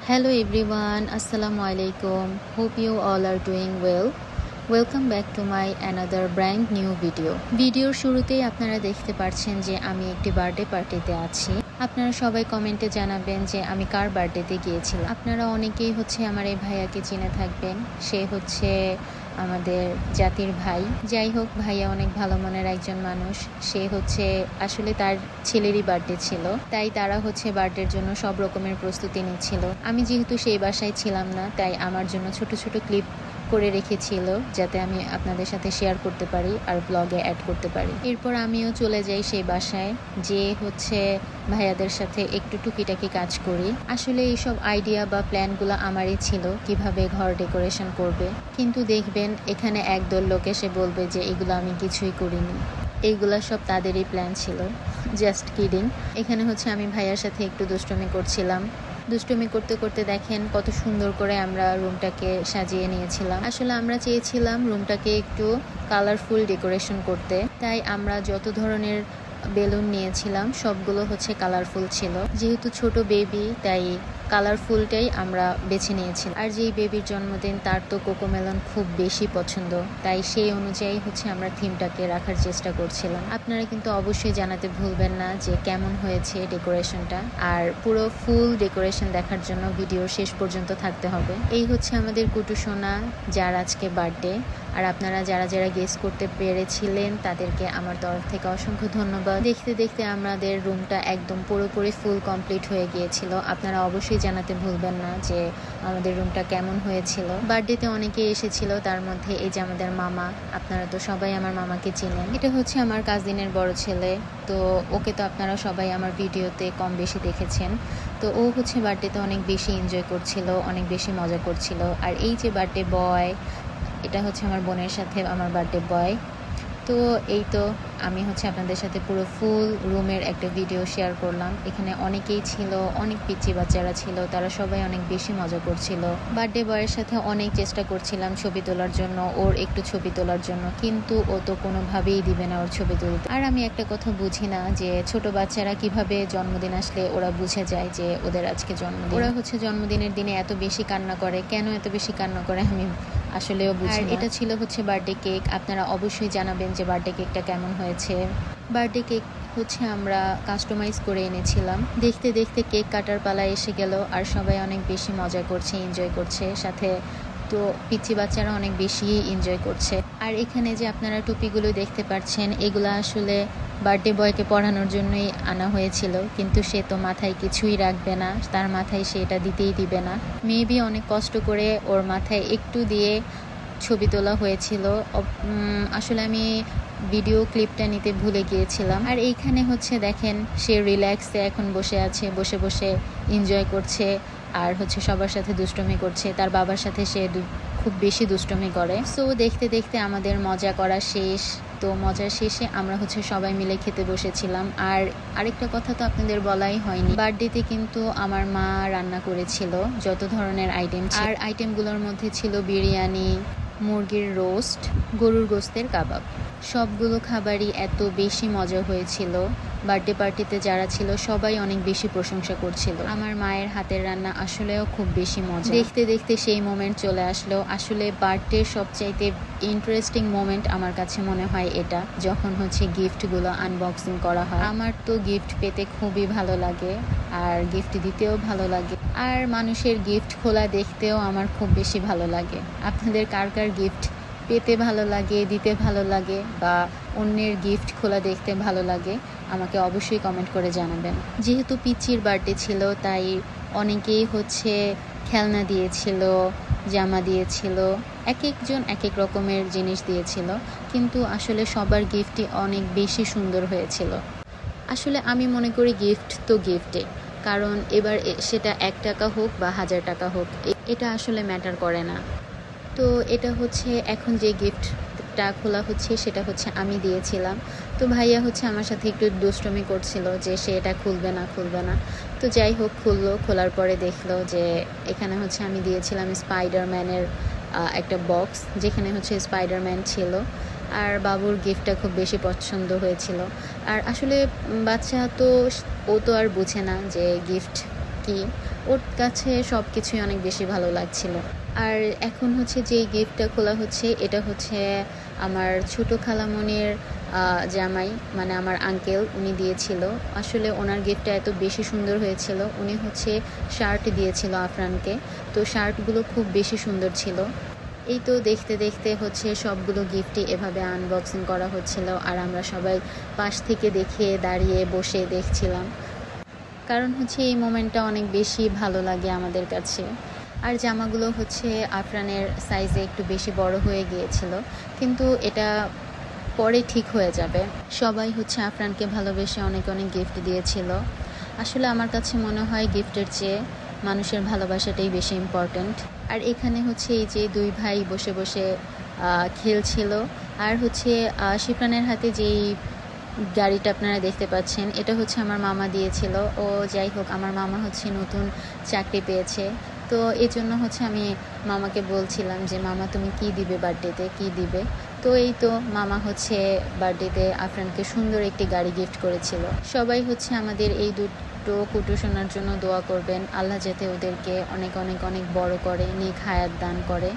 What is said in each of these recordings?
Hello everyone, Assalamu alaikum. Hope you all are doing well. Welcome back to my another brand new ভিডিওর শুরুতেই আপনারা দেখতে পাচ্ছেন যে আমি একটি বার্থডে পার্টিতে আছি। আপনারা সবাই কমেন্টে জানাবেন যে আমি কার বার্থডেতে গিয়েছিলাম। আপনারা অনেকেই আমার এই ভাইয়াকে চিনে থাকবেন। সে আমাদের জাতির ভাই। যাই হোক, ভাইয়া অনেক ভালো মনের একজন মানুষ। সে আসলে তার ছেলেরই বার্থডে ছিল, তাই তারা বার্থডের জন্য সব রকমের প্রস্তুতি নিচ্ছিল। আমি যেহেতু সেই বাসায় ছিলাম না, তাই আমার জন্য ছোট ছোট ক্লিপ করে রেখেছিল যাতে আমি আপনাদের সাথে শেয়ার করতে পারি আর ব্লগে অ্যাড করতে পারি। এরপর আমিও চলে যাই সেই বাসায়, যে ভাইয়াদের সাথে একটু টুকিটাকি কাজ করি। আসলে এইসব আইডিয়া বা প্ল্যানগুলো আমারই ছিল, কিভাবে ঘর ডেকোরেশন করবে। কিন্তু দেখবেন এখানে একদল লোক এসে বলবে যে এগুলো আমি কিছুই করিনি, এইগুলা সব তাদেরই প্ল্যান ছিল। Just kidding. এখানে আমি ভাইয়ার সাথে একটু দুষ্টুমি করছিলাম। দুষ্টুমি করতে করতে দেখেন কত সুন্দর করে আমরা রুমটাকে সাজিয়ে নিয়েছিলাম। আসলে আমরা চেয়েছিলাম রুমটাকে একটু কালারফুল ডেকোরেশন করতে, তাই আমরা যত ধরনের বেলুন নিয়েছিলাম সবগুলো কালারফুল ছিল। যেহেতু ছোট বেবি, তাই কালারফুলটাই আমরা বেছে নিয়েছিলাম। আর যেই বেবির জন্মদিন, তার তো কোকোমেলন খুব বেশি পছন্দ, তাই সেই অনুযায়ী আমরা থিমটাকে রাখার চেষ্টা করছিলাম। আপনারা কিন্তু অবশ্যই জানাতে ভুলবেন না যে কেমন হয়েছে ডেকোরেশনটা। আর পুরো ফুল ডেকোরেশন দেখার জন্য ভিডিও শেষ পর্যন্ত থাকতে হবে। এই আমাদের কুটু সোনা, যার আজকে বার্থডে। আর আপনারা যারা যারা গেস করতে পেরেছিলেন তাদেরকে আমার তরফ থেকে অসংখ্য ধন্যবাদ। দেখতে দেখতে আমাদের রুমটা একদম পুরোপুরি ফুল কমপ্লিট হয়ে গিয়েছিল। আপনারা অবশ্যই জানাতে ভুলবেন না যে আমাদের রুমটা কেমন হয়েছিল। বার্থডেতে অনেকে এসেছিল, তার মধ্যে এই যে আমাদের মামা। আপনারা তো সবাই আমার মামাকে চেনেন। এটা আমার কাজিনের বড় ছেলে। তো ওকে তো আপনারা সবাই আমার ভিডিওতে কম বেশি দেখেছেন। তো ও বার্থডেতে অনেক বেশি এনজয় করছিল, অনেক বেশি মজা করছিল। আর এই যে বার্থডে বয়, এটা আমার বোনের সাথে আমার বার্থডে বয়। তো এই তো আমি আপনাদের সাথে পুরো ফুল রুমের একটা ভিডিও শেয়ার করলাম। এখানে অনেকেই ছিল, অনেক পিচ্চি বাচ্চারা ছিল, তারা সবাই অনেক বেশি মজা করছিল। বার্থডে বয়ের সাথে অনেক চেষ্টা করছিলাম ছবি তোলার জন্য, ওর একটু ছবি তোলার জন্য, কিন্তু ও তো কোনোভাবেই দিবে না ওর ছবি তুলতে। আর আমি একটা কথা বুঝি না যে ছোট বাচ্চারা কিভাবে জন্মদিন আসলে ওরা বুঝে যায় যে ওদের আজকে জন্মদিন। ওরা জন্মদিনের দিনে এত বেশি কান্না করে, কেন এত বেশি কান্না করে আমি আসলেও বুঝি না। এটা ছিল বার্থডে কেক। আপনারা অবশ্যই জানাবেন যে বার্থডে কেকটা কেমন হয়েছে। বার্থডে কেক আমরা কাস্টমাইজ করে এনেছিলাম। দেখতে দেখতে কেক কাটার পালা এসে গেল, আর সবাই অনেক বেশি মজা করছে, এনজয় করছে। সাথে তো পিচ্চি বাচ্চারা অনেক বেশি এনজয় করছে। আর এখানে যে আপনারা টুপিগুলো দেখতে পাচ্ছেন, এগুলো আসলে বার্থডে বয়কে পড়ানোর জন্যই আনা হয়েছিল, কিন্তু সে তো মাথায় কিছুই রাখবে না, তার মাথায় সে এটা দিতেই দিবে না। মেবি অনেক কষ্ট করে ওর মাথায় একটু দিয়ে ছবি তোলা হয়েছিল। আসলে আমি ভিডিও ক্লিপটা নিতে ভুলে গিয়েছিলাম। আর এইখানে দেখেন সে রিল্যাক্সে এখন বসে আছে, বসে বসে এনজয় করছে। আর সবার সাথে দুষ্টুমি করছে। তার বাবার সাথে সে খুব বেশি দুষ্টুমি করে। সো দেখতে দেখতে আমাদের মজা করা শেষ। তো মজার শেষে আমরা সবাই মিলে খেতে বসেছিলাম। আর আরেকটা কথা তো আপনাদের বলাই হয়নি, বার্থডেতে কিন্তু আমার মা রান্না করেছিল যত ধরনের আইটেম। আর আইটেমগুলোর মধ্যে ছিল বিরিয়ানি, মুরগির রোস্ট, গরুর গোস্তের কাবাব। সবগুলো খাবারই এত বেশি মজা হয়েছিল। বার্থডে পার্টিতে যারা ছিল সবাই অনেক বেশি প্রশংসা করছিল। আমার মায়ের হাতের রান্না আসলেও খুব বেশি মজা। দেখতে দেখতে সেই মোমেন্ট চলে আসলো। আসলে বার্থডের সবচাইতে ইন্টারেস্টিং মোমেন্ট আমার কাছে মনে হয় এটা, যখন গিফটগুলো আনবক্সিং করা হয়। আমার তো গিফট পেতে খুবই ভালো লাগে, আর গিফট দিতেও ভালো লাগে। আর মানুষের গিফট খোলা দেখতেও আমার খুব বেশি ভালো লাগে। আপনাদের কার কার গিফট পেতে ভালো লাগে, দিতে ভালো লাগে, বা অন্যের গিফট খোলা দেখতে ভালো লাগে, আমাকে অবশ্যই কমেন্ট করে জানাবেন। যেহেতু পিচ্চির বার্থডে ছিল, তাই অনেকেই খেলনা দিয়েছিল, জামা দিয়েছিল, এক একজন এক এক রকমের জিনিস দিয়েছিল, কিন্তু আসলে সবার গিফটই অনেক বেশি সুন্দর হয়েছিল। আসলে আমি মনে করি গিফট তো গিফটে, কারণ এবার সেটা 1 টাকা হোক বা 1000 টাকা হোক, এটা আসলে ম্যাটার করে না। তো এটা এখন যে গিফটটা খোলা সেটা আমি দিয়েছিলাম। তো ভাইয়া আমার সাথে একটু দুষ্টুমি করছিল যে সে এটা খুলবে না। তো যাই হোক, খোলার পরে দেখলো যে এখানে আমি দিয়েছিলাম স্পাইডারম্যানের একটা বক্স, যেখানে স্পাইডারম্যান ছিল। আর বাবুর গিফটটা খুব বেশি পছন্দ হয়েছিল। আর আসলে বাচ্চা তো, ও তো আর বুঝে না যে গিফট কি। ওর কাছে সব কিছুই অনেক বেশি ভালো লাগছিল। আর এখন হচ্ছে যেই গিফটটা খোলা হচ্ছে এটা হচ্ছে আমার ছোট খালামণির জামাই, মানে আমার আঙ্কেল, উনি দিয়েছিল। আসলে ওনার গিফটটা এত বেশি সুন্দর হয়েছিল। উনি হচ্ছে শার্ট দিয়েছিল আফরানকে, তো শার্টগুলো খুব বেশি সুন্দর ছিল। এই তো দেখতে দেখতে হচ্ছে সবগুলো গিফটই এভাবে আনবক্সিং করা হচ্ছিল, আর আমরা সবাই পাশ থেকে দেখে দাঁড়িয়ে বসে দেখছিলাম, কারণ হচ্ছে এই মোমেন্টটা অনেক বেশি ভালো লাগে আমাদের কাছে। আর জামাগুলো হচ্ছে আফরানের সাইজে একটু বেশি বড় হয়ে গিয়েছিল, কিন্তু এটা পরে ঠিক হয়ে যাবে। সবাই হচ্ছে আফরানকে ভালোবেসে অনেক অনেক গিফট দিয়েছিল। আসলে আমার কাছে মনে হয় গিফটের চেয়ে মানুষের ভালোবাসাটাই বেশি ইম্পর্ট্যান্ট। আর এখানে হচ্ছে এই যে দুই ভাই বসে বসে খেলছিল। আর হচ্ছে শিফরানের হাতে যেই গাড়িটা আপনারা দেখতে পাচ্ছেন, এটা হচ্ছে আমার মামা দিয়েছিল। ও যাই হোক, আমার মামা হচ্ছে নতুন চাকরি পেয়েছে, তো এই জন্য হচ্ছে আমি মামাকে বলছিলাম যে মামা তুমি কি দিবে বার্থডেতে, কি দিবে। তো এই তো মামা হচ্ছে বার্থডেতে আফরানকে সুন্দর একটি গাড়ি গিফট করেছিল। সবাই হচ্ছে আমাদের এই দুটো কুটু শোনার জন্য দোয়া করবেন, আল্লাহ যাতে ওদেরকে অনেক অনেক অনেক বড় করে, নেক হায়াত দান করে,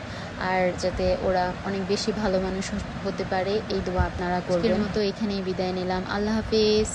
আর যাতে ওরা অনেক বেশি ভালো মানুষ হতে পারে, এই দোয়া আপনারা করবেন। মতো এখানেই বিদায় নিলাম। আল্লাহ হাফিজ।